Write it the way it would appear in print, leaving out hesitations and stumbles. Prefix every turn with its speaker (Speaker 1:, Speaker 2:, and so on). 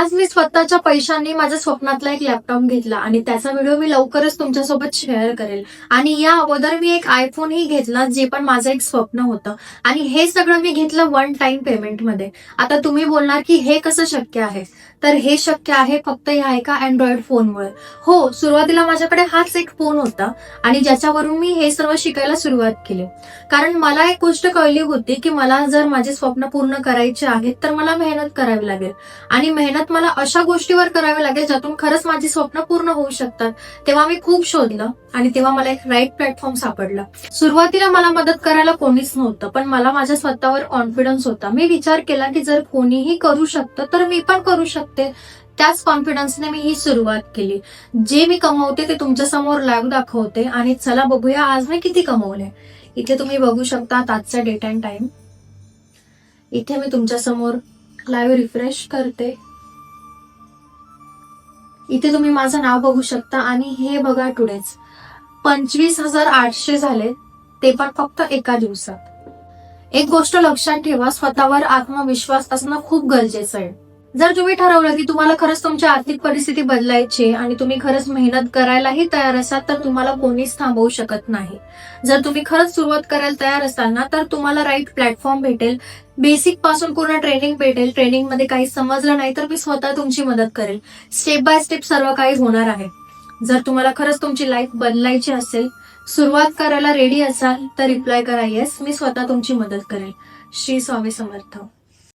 Speaker 1: आज मी स्वतःच्या पैशांनी माझ्या स्वप्नातला एक लॅपटॉप घेतला आणि त्याचा व्हिडिओ मी लवकरच तुमच्यासोबत शेअर करेल. आणि या अगोदर मी एक आयफोनही घेतला, जे पण माझं एक स्वप्न होतं. आणि हे सगळं मी घेतलं वन टाइम पेमेंटमध्ये. आता तुम्ही बोलणार की हे कसं शक्य आहे? तर हे शक्य आहे फक्त ह्या एका अँड्रॉइड फोनमुळे. हो, सुरुवातीला माझ्याकडे हाच एक फोन होता आणि ज्याच्यावरून मी हे सर्व शिकायला सुरुवात केली. कारण मला एक गोष्ट कळली होती की मला जर माझे स्वप्न पूर्ण करायचे आहेत तर मला मेहनत करावी लागेल. आणि मेहनत मला अशा गोष्टीवर करावी लागेल ज्यातून खरंच माझी स्वप्न पूर्ण होऊ शकतात. तेव्हा मी खूप शोधलं आणि तेव्हा मला एक राईट प्लॅटफॉर्म सापडला. सुरुवातीला मला मदत करायला कोणीच नव्हतं, पण मला माझ्या स्वतःवर कॉन्फिडन्स होता. मी विचार केला की जर कोणीही करू शकतं तर मी पण करू शकते. त्याच कॉन्फिडन्सने मी ही सुरुवात केली. जे मी कमवते ते तुमच्या समोर लाईव्ह दाखवते आणि चला बघूया आज मी किती कमवले. इथे तुम्ही बघू शकता आजचा डेट अँड टाइम. इथे मी तुमच्या समोर लाईव्ह रिफ्रेश करते. इथे तुम्ही माझं नाव बघू शकता आणि हे बघा टुडेच 25,800 झाले, ते पण फक्त एका दिवसात. एक गोष्ट लक्षात ठेवा, स्वतःवर आत्मविश्वास असणं खूप गरजेचं आहे. जर तुम्ही ठरवलं की तुम्हाला खरंच तुमची आर्थिक परिस्थिती बदलायची आणि तुम्ही खरंच मेहनत करायलाही तयार असाल तर तुम्हाला कोणीच थांबवू शकत नाही. जर तुम्ही खरंच सुरुवात करायला तयार असाल ना तर तुम्हाला राईट प्लॅटफॉर्म भेटेल. बेसिक पासून पूर्ण ट्रेनिंग भेटेल. ट्रेनिंग मध्ये काही समजलं नाही तर मी स्वतः तुमची मदत करेल. स्टेप बाय स्टेप सर्व काही होणार आहे. जर तुम्हाला खरंच तुमची लाईफ बदलायची असेल, सुरुवात करायला रेडी असाल तर रिप्लाय करा येस, मी स्वतः तुमची मदत करेल. श्री स्वामी समर्थ.